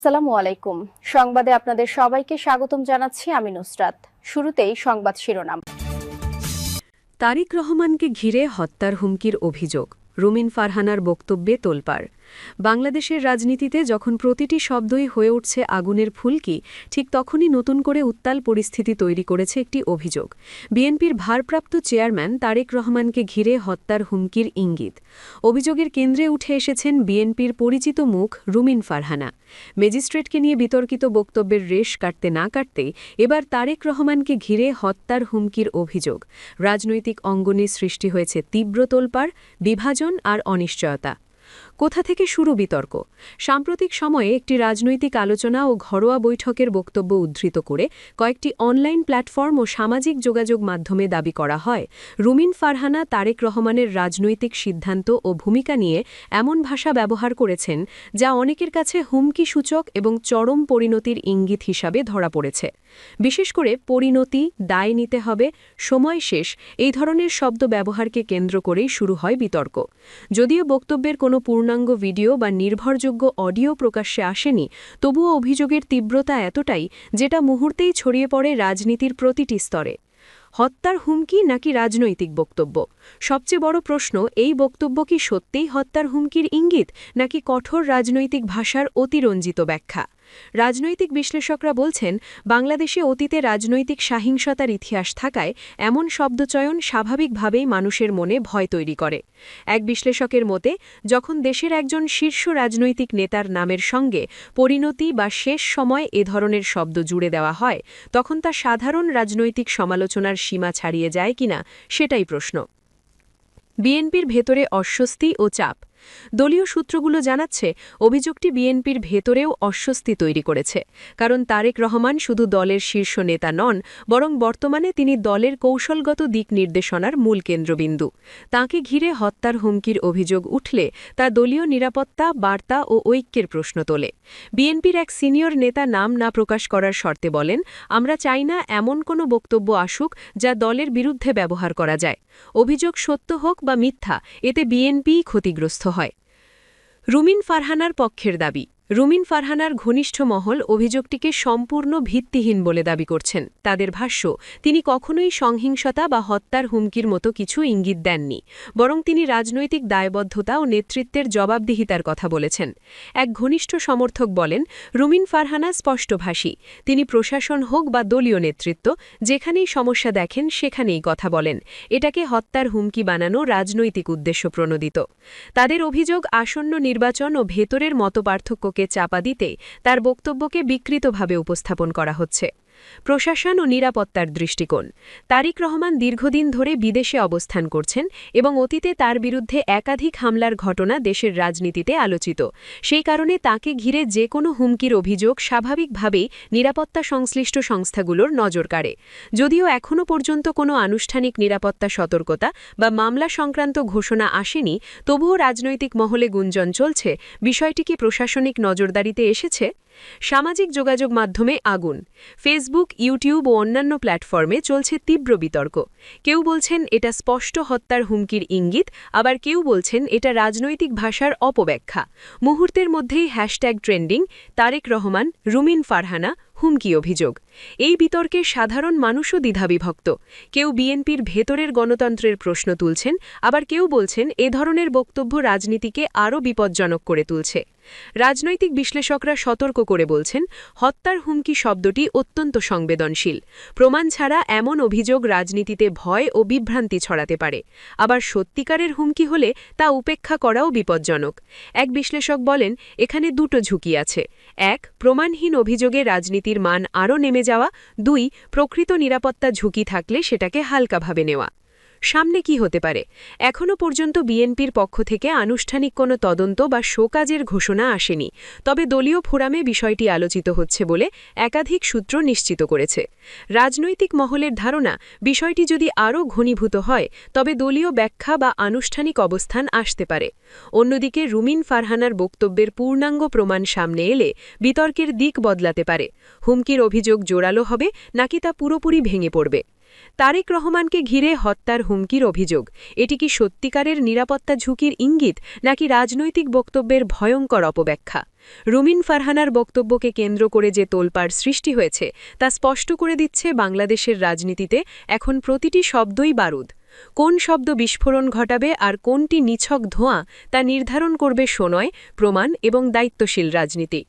আসসালামু আলাইকুম। সংবাদে আপনাদের সবাইকে স্বাগতম জানাচ্ছি আমি নুসরাত। শুরুতেই সংবাদ শিরোনাম। তারিক রহমানকে ঘিরে হত্যার হুমকির অভিযোগ, রুমিন ফারহানার বক্তব্যে তোলপাড়। বাংলাদেশের রাজনীতিতে যখন প্রতিটি শব্দই হয়ে উঠছে আগুনের ফুলকি, ঠিক তখনই নতুন করে উত্তাল পরিস্থিতি তৈরি করেছে একটি অভিযোগ। বিএনপির ভারপ্রাপ্ত চেয়ারম্যান তারেক রহমানকে ঘিরে হত্যার হুমকির ইঙ্গিত। অভিযোগের কেন্দ্রে উঠে এসেছেন বিএনপির পরিচিত মুখ রুমিন ফারহানা। ম্যাজিস্ট্রেটকে নিয়ে বিতর্কিত বক্তব্যের রেশ কাটতে না কাটতেই এবার তারেক রহমানকে ঘিরে হত্যার হুমকির অভিযোগ। রাজনৈতিক অঙ্গনে সৃষ্টি হয়েছে তীব্র তোলপাড়, বিভাজন আর অনিশ্চয়তা। কোথা থেকে শুরু বিতর্ক? সাম্প্রতিক সময়ে একটি রাজনৈতিক আলোচনা ও ঘরোয়া বৈঠকের বক্তব্য উদ্ধৃত করে কয়েকটি অনলাইন প্ল্যাটফর্ম ও সামাজিক যোগাযোগ মাধ্যমে দাবি করা হয়, রুমিন ফারহানা তারেক রহমানের রাজনৈতিক সিদ্ধান্ত ও ভূমিকা নিয়ে এমন ভাষা ব্যবহার করেছেন যা অনেকের কাছে হুমকিসূচক এবং চরম পরিণতির ইঙ্গিত হিসাবে ধরা পড়েছে। বিশেষ করে পরিণতি, দায় নিতে হবে, সময় শেষ এই ধরনের শব্দ ব্যবহারকে কেন্দ্র করেই শুরু হয় বিতর্ক। যদিও বক্তব্যের কোনো পূর্ণাঙ্গ ভিডিও বা নির্ভরযোগ্য অডিও প্রকাশ্যে আসেনি, তবুও অভিযোগের তীব্রতা এতটাই যেটা মুহূর্তেই ছড়িয়ে পড়ে রাজনীতির প্রতিটি স্তরে। হত্যার হুমকি নাকি রাজনৈতিক বক্তব্য? সবচেয়ে বড় প্রশ্ন, এই বক্তব্য কি সত্যিই হত্যার হুমকির ইঙ্গিত নাকি কঠোর রাজনৈতিক ভাষার অতিরঞ্জিত ব্যাখ্যা? রাজনৈতিক বিশ্লেষকরা বলছেন, বাংলাদেশে অতীতে রাজনৈতিক সহিংসতার ইতিহাস থাকায় এমন শব্দচয়ন স্বাভাবিকভাবেই মানুষের মনে ভয় তৈরি করে। এক বিশ্লেষকের মতে, যখন দেশের একজন শীর্ষ রাজনৈতিক নেতার নামের সঙ্গে পরিণতি বা শেষ সময় এ ধরনের শব্দ জুড়ে দেওয়া হয়, তখন তা সাধারণ রাজনৈতিক সমালোচনার সীমা ছাড়িয়ে যায় কিনা সেটাই প্রশ্ন। বিএনপির ভেতরে অস্বস্তি ও চাপ। দলীয় সূত্রগুলো জানাচ্ছে, অভিযোগটি বিএনপির ভেতরেও অস্বস্তি তৈরি করেছে। কারণ তারেক রহমান শুধু দলের শীর্ষ নেতা নন, বরং বর্তমানে তিনি দলের কৌশলগত দিক নির্দেশনার মূল কেন্দ্রবিন্দু। তাঁকে ঘিরে হত্যার হুমকির অভিযোগ উঠলে তা দলীয় নিরাপত্তা, বার্তা ও ঐক্যের প্রশ্ন তোলে। বিএনপির এক সিনিয়র নেতা নাম না প্রকাশ করার শর্তে বলেন, আমরা চাই না এমন কোনো বক্তব্য আসুক যা দলের বিরুদ্ধে ব্যবহার করা যায়। অভিযোগ সত্য হোক বা মিথ্যা, এতে বিএনপিই ক্ষতিগ্রস্ত হয়। রুমিন ফারহানার পক্ষের দাবি। রুমিন ফারহানার ঘনিষ্ঠ মহল অভিযোগটিকে সম্পূর্ণ ভিত্তিহীন বলে দাবি করছেন। তাদের ভাষ্য, তিনি কখনোই সহিংসতা বা হত্যার হুমকির মতো কিছু ইঙ্গিত দেননি, বরং তিনি রাজনৈতিক দায়বদ্ধতা ও নেতৃত্বের জবাবদিহিতার কথা বলেছেন। এক ঘনিষ্ঠ সমর্থক বলেন, রুমিন ফারহানা স্পষ্টভাষী। তিনি প্রশাসন হোক বা দলীয় নেতৃত্ব, যেখানেই সমস্যা দেখেন সেখানেই কথা বলেন। এটাকে হত্যার হুমকি বানানো রাজনৈতিক উদ্দেশ্য প্রণোদিত। তাদের অভিযোগ, আসন্ন নির্বাচন ও ভেতরের মতপার্থক্যকে চাপা দিতে তার বক্তব্যকে বিকৃতভাবে উপস্থাপন করা হচ্ছে। প্রশাসন ও নিরাপত্তার দৃষ্টিকোণ। তারিক রহমান দীর্ঘদিন ধরে বিদেশে অবস্থান করছেন এবং অতীতে তার বিরুদ্ধে একাধিক হামলার ঘটনা দেশের রাজনীতিতে আলোচিত। সেই কারণে তাকে ঘিরে যে কোনো হুমকির অভিযোগ স্বাভাবিকভাবেই নিরাপত্তা সংশ্লিষ্ট সংস্থাগুলোর নজর কাড়ে। যদিও এখনও পর্যন্ত কোনো আনুষ্ঠানিক নিরাপত্তা সতর্কতা বা মামলা সংক্রান্ত ঘোষণা আসেনি, তবুও রাজনৈতিক মহলে গুঞ্জন চলছে, বিষয়টি কি প্রশাসনিক নজরদারিতে এসেছে? সামাজিক যোগাযোগ মাধ্যমে আগুন। ফেসবুক, ইউটিউব ও অন্যান্য প্ল্যাটফর্মে চলছে তীব্র বিতর্ক। কেউ বলছেন এটা স্পষ্ট হত্যার হুমকির ইঙ্গিত, আবার কেউ বলছেন এটা রাজনৈতিক ভাষার অপব্যাখ্যা। মুহূর্তের মধ্যেই হ্যাশট্যাগ ট্রেন্ডিং, তারেক রহমান, রুমিন ফারহানা, হুমকি অভিযোগ। এই বিতর্কে সাধারণ মানুষও দ্বিধাবিভক্ত। কেউ বিএনপির ভেতরের গণতন্ত্রের প্রশ্ন তুলছেন, আবার কেউ বলছেন এ ধরনের বক্তব্য রাজনীতিকে আরও বিপজ্জনক করে তুলছে। রাজনৈতিক বিশ্লেষকরা সতর্ক করে বলছেন, হত্যার হুমকি শব্দটি অত্যন্ত সংবেদনশীল। প্রমাণ ছাড়া এমন অভিযোগ রাজনীতিতে ভয় ও বিভ্রান্তি ছড়াতে পারে। আবার সত্যিকারের হুমকি হলে তা উপেক্ষা করাও বিপজ্জনক। এক বিশ্লেষক বলেন, এখানে দুটো ঝুঁকি আছে। এক, প্রমাণহীন অভিযোগে রাজনীতির মান আরও নেমে যাওয়া। দুই, প্রকৃত নিরাপত্তা ঝুঁকি থাকলে সেটাকে হালকাভাবে নেওয়া। সামনে কি হতে পারে? এখনও পর্যন্ত বিএনপির পক্ষ থেকে আনুষ্ঠানিক কোনো তদন্ত বা শোকাজের ঘোষণা আসেনি, তবে দলীয় ফোরামে বিষয়টি আলোচিত হচ্ছে বলে একাধিক সূত্র নিশ্চিত করেছে। রাজনৈতিক মহলের ধারণা, বিষয়টি যদি আরও ঘনীভূত হয় তবে দলীয় ব্যাখ্যা বা আনুষ্ঠানিক অবস্থান আসতে পারে। অন্যদিকে রুমিন ফারহানার বক্তব্যের পূর্ণাঙ্গ প্রমাণ সামনে এলে বিতর্কের দিক বদলাতে পারে। হুমকির অভিযোগ জোরালো হবে নাকি তা পুরোপুরি ভেঙে পড়বে? তারেক রহমানকে ঘিরে হত্যার হুমকির অভিযোগ, এটি কি সত্যিকারের নিরাপত্তা ঝুঁকির ইঙ্গিত নাকি রাজনৈতিক বক্তব্যের ভয়ঙ্কর অপব্যাখ্যা? রুমিন ফারহানার বক্তব্যকে কেন্দ্র করে যে তোলপাড় সৃষ্টি হয়েছে তা স্পষ্ট করে দিচ্ছে বাংলাদেশের রাজনীতিতে এখন প্রতিটি শব্দই বারুদ। কোন শব্দ বিস্ফোরণ ঘটাবে আর কোনটি নিছক ধোঁয়া তা নির্ধারণ করবে সময়, প্রমাণ এবং দায়িত্বশীল রাজনীতি।